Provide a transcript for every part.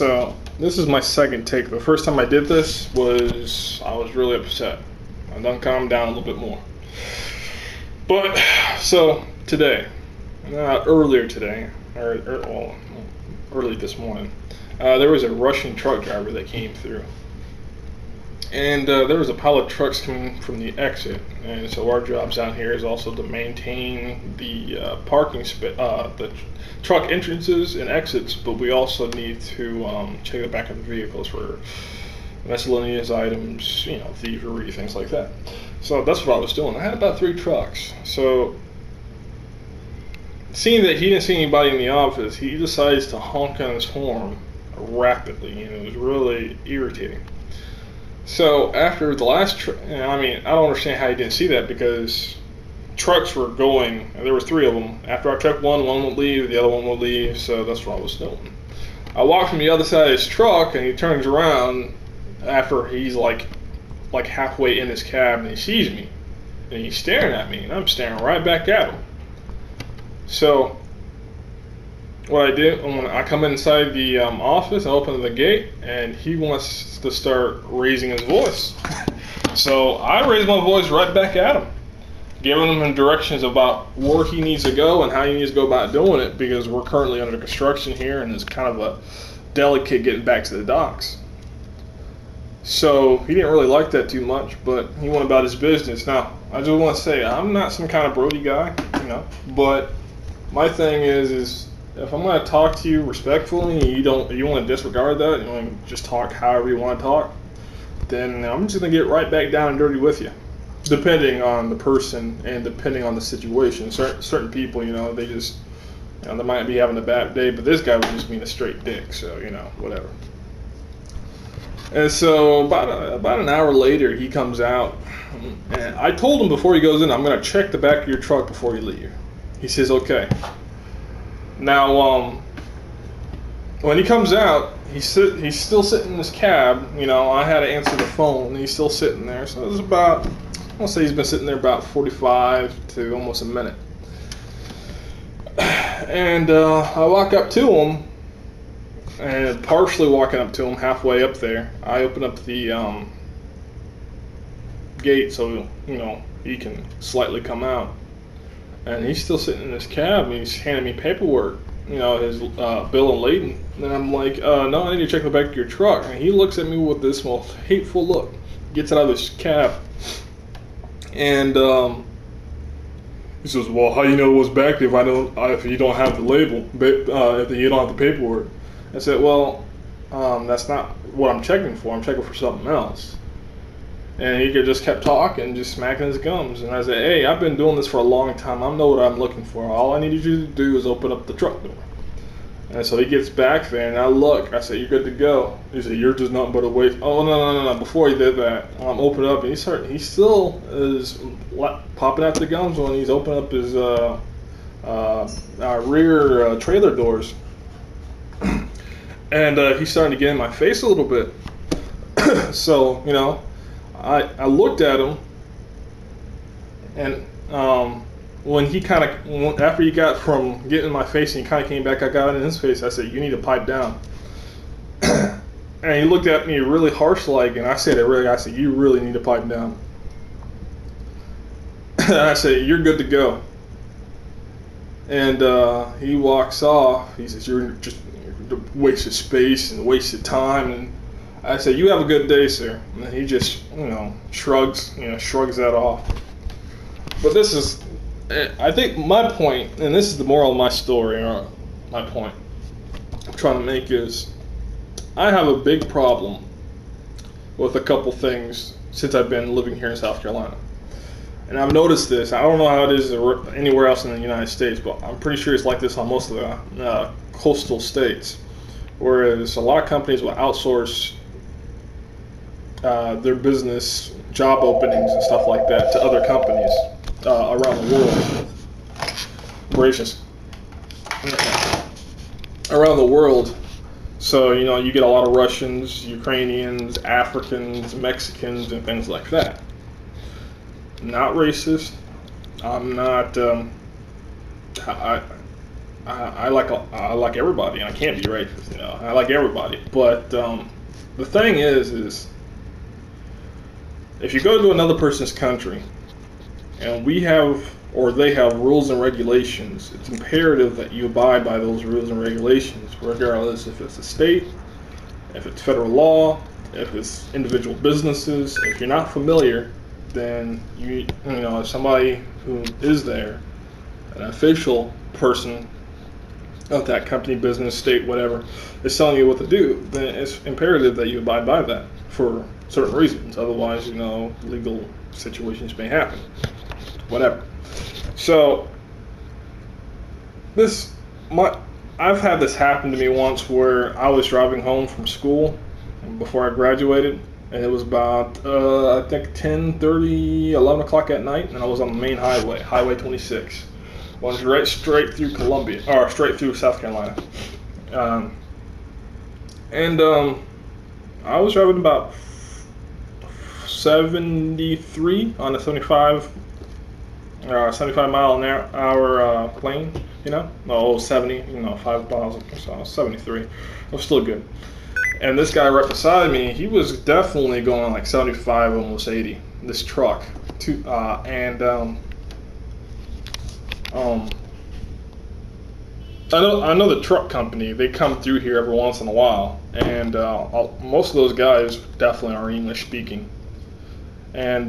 So this is my second take. The first time I did this I was really upset. I done calmed down a little bit more. But so today, earlier today, well, early this morning, there was a Russian truck driver that came through, and there was a pile of trucks coming from the exit. And so our jobs down here is also to maintain the the truck entrances and exits, but we also need to check the back of the vehicles for miscellaneous items, thievery, things like that. So that's what I was doing. I had about 3 trucks. So seeing that he didn't see anybody in the office, he decides to honk on his horn rapidly. It was really irritating. So after the last I don't understand how he didn't see that, because trucks were going, and there was 3 of them. After I checked one would leave, the other one would leave, so that's what I was doing. I walked from the other side of his truck, and he turns around after he's like halfway in his cab, and he sees me, and he's staring at me, and I'm staring right back at him. So what I did, when I come inside the office, I open the gate, and he wants to start raising his voice. So I raised my voice right back at him, giving him directions about where he needs to go and how he needs to go about doing it, because we're currently under construction here, and it's kind of a delicate getting back to the docks. So he didn't really like that too much, but he went about his business. Now, I just want to say, I'm not some kind of Brody guy, but my thing is if I'm going to talk to you respectfully, and you want to disregard that, you want to just talk however you want to talk, then I'm just going to get right back down and dirty with you, depending on the person and depending on the situation. Certain people, they just, they might be having a bad day, but this guy was just being a straight dick, so, whatever. And so about an hour later, he comes out, and I told him before he goes in, I'm going to check the back of your truck before you leave. He says, okay. Now, when he comes out, he's still sitting in his cab. I had to answer the phone, and he's still sitting there. So it was about, I'll say he's been sitting there about 45 to almost a minute. And I walk up to him, and partially walking up to him, halfway up there, I open up the gate so he can slightly come out. And he's still sitting in his cab, and he's handing me paperwork, his bill and lading. And I'm like, no, I need to check the back of your truck. And he looks at me with this most hateful look, gets out of his cab, and he says, well, how do you know what's back there if you don't have the label, if you don't have the paperwork? I said, well, that's not what I'm checking for. I'm checking for something else. And he just kept talking, just smacking his gums. And I said, hey, I've been doing this for a long time. I know what I'm looking for. All I needed you to do is open up the truck door. And so he gets back there, and I look. I said, you're good to go. He said, you're just nothing but a waste. Oh, no. Before he did that, open up, and he still is popping out the gums when he's opening up his rear trailer doors. And he's starting to get in my face a little bit. So, I looked at him, and when he after he got from getting in my face and he kind of came back, I got in his face, I said, you need to pipe down. And he looked at me really harsh-like, and I said, you really need to pipe down. And I said, you're good to go. And he walks off. He says, you're just a waste of space and a waste of time. And I said, you have a good day, sir. And he just, shrugs that off. But this is, I think my point, and this is the moral of my story, or my point I'm trying to make is, I have a big problem with a couple things since I've been living here in South Carolina. And I've noticed this. I don't know how it is anywhere else in the United States, but I'm pretty sure it's like this on most of the coastal states. Whereas a lot of companies will outsource their business, job openings and stuff like that to other companies around the world. Gracious. Around the world. So, you get a lot of Russians, Ukrainians, Africans, Mexicans, and things like that. Not racist. I'm not, I like everybody, and I can't be racist. I like everybody, but the thing is if you go to another person's country, and we have or they have rules and regulations, it's imperative that you abide by those rules and regulations, regardless if it's a state, if it's federal law, if it's individual businesses. If you're not familiar, then you know, if somebody who is there, an official person of that company, business, state, whatever, is telling you what to do, then it's imperative that you abide by that for certain reasons. Otherwise, legal situations may happen. Whatever. So I've had this happen to me once where I was driving home from school before I graduated, and it was about I think 10:30, 11 o'clock at night, and I was on the main highway, Highway 26, going straight through Columbia, or straight through South Carolina, and I was driving about 73 on a 75 mile an hour plane, 70, 5 miles, so 73. It was still good. And this guy right beside me, he was definitely going like 75, almost 80. This truck, I know the truck company. They come through here every once in a while, and most of those guys definitely are English speaking. And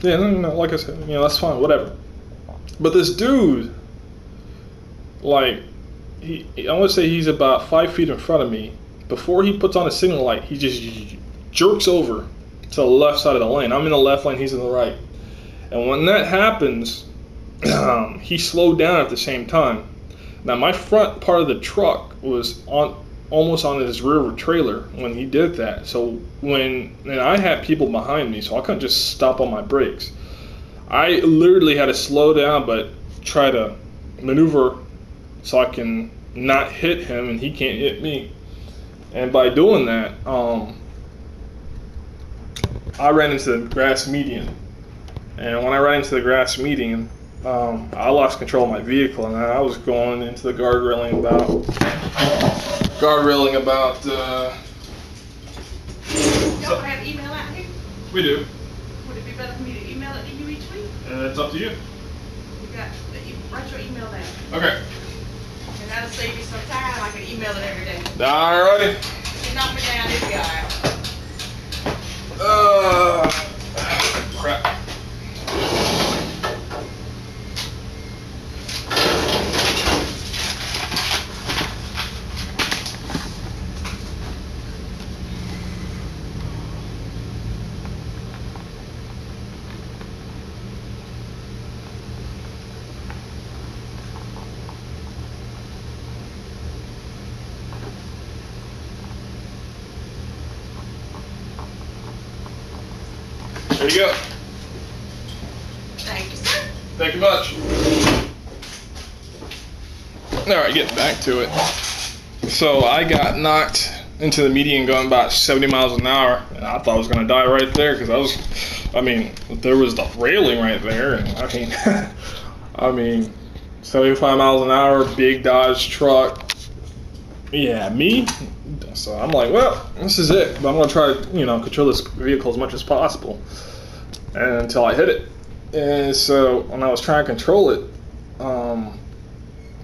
yeah, like I said, that's fine, whatever. But this dude, like, I want to say he's about 5 feet in front of me. Before he puts on a signal light, he just jerks over to the left side of the lane. I'm in the left lane, he's in the right. And when that happens, he slowed down at the same time. Now, my front part of the truck was almost on his rear trailer when he did that. So and I had people behind me, so I couldn't just stop on my brakes. I literally had to slow down, but try to maneuver so I can not hit him and he can't hit me. And by doing that, I ran into the grass median. And when I ran into the grass median, I lost control of my vehicle, and I was going into the guardrailing about. Don't have email out here? We do. Would it be better for me to email it to you each week? It's up to you. Write your email down. Okay. And that'll save you some time. I can email it every day. Alrighty. If you knock me down, it'll be alright. Crap. There you go. Thank you, sir. Thank you much. Alright, getting back to it. So I got knocked into the median going about 70 miles an hour, and I thought I was going to die right there because there was the railing right there, and I mean, 75 miles an hour, big Dodge truck. Yeah, me? So I'm like, well, this is it. But I'm going to try to, control this vehicle as much as possible until I hit it. And so when I was trying to control it,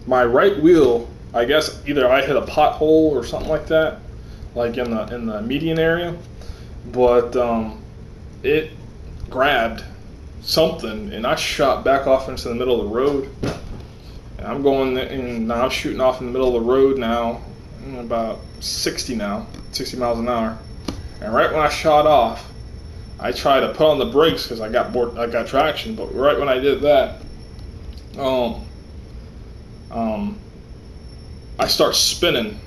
my right wheel, I guess either I hit a pothole or something like that, like in the median area, but it grabbed something and I shot back off into the middle of the road. And I'm going and now I'm shooting off in the middle of the road now, about 60 miles an hour. And right when I shot off, I tried to put on the brakes because I got traction, but right when I did that, I start spinning.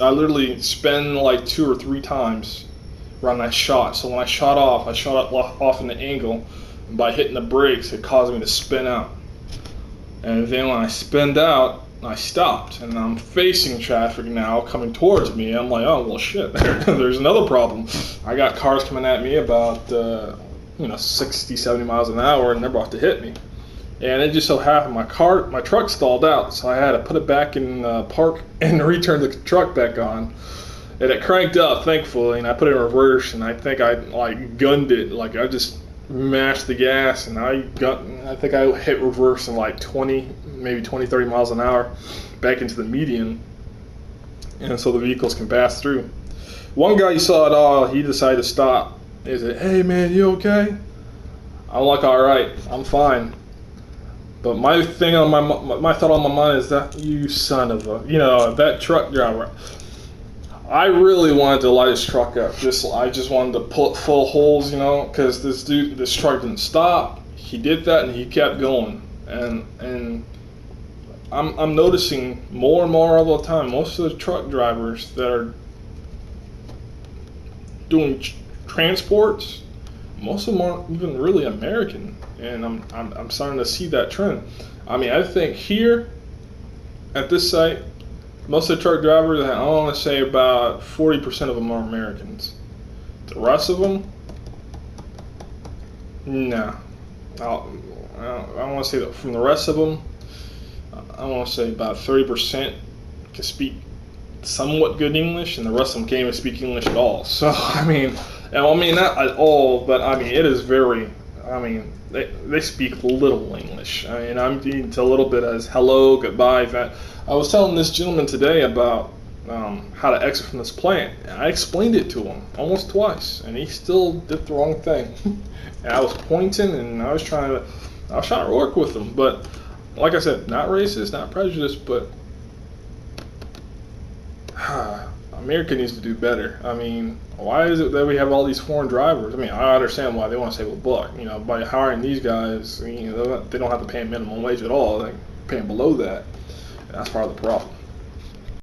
I literally spin like 2 or 3 times around that shot. So when I shot off in the angle, and by hitting the brakes, it caused me to spin out. And then when I spinned out, I stopped, and I'm facing traffic now coming towards me. I'm like, oh well, shit. There's another problem. I got cars coming at me about 60, 70 miles an hour, and they're about to hit me. And it just so happened my truck stalled out, so I had to put it back in park and return the truck back on. And it cranked up, thankfully, and I put it in reverse, and I think I like gunned it, like I just mashed the gas, and I think I hit reverse in like 20, maybe 20, 30 miles an hour back into the median, and so the vehicles can pass through. One guy, you saw it all, he decided to stop. He said, "Hey man, you okay?" I'm like, "All right, I'm fine." But my thing on my thought on my mind is that you son of a, that truck driver. I really wanted to light his truck up. I just wanted to pull it full of holes, because this truck didn't stop. He did that and he kept going. And I'm noticing more and more all the time. Most of the truck drivers that are doing transports, most of them aren't even really American. And I'm starting to see that trend. I mean, I think here at this site, most of the truck drivers, I want to say about 40% of them are Americans. The rest of them, no. I want to say that from the rest of them, I want to say about 30% can speak somewhat good English, and the rest of them can't even speak English at all. So, I mean not at all, but I mean, it is very, they speak little English. I mean, I'm into a little bit as hello, goodbye, that. I was telling this gentleman today about how to exit from this plant. And I explained it to him almost twice, and he still did the wrong thing. And I was pointing, and I was trying to work with him. But like I said, not racist, not prejudiced, but America needs to do better. I mean, why is it that we have all these foreign drivers? I mean, I understand why they want to save a buck. By hiring these guys, they don't have to pay a minimum wage at all. They pay them below that. That's part of the problem.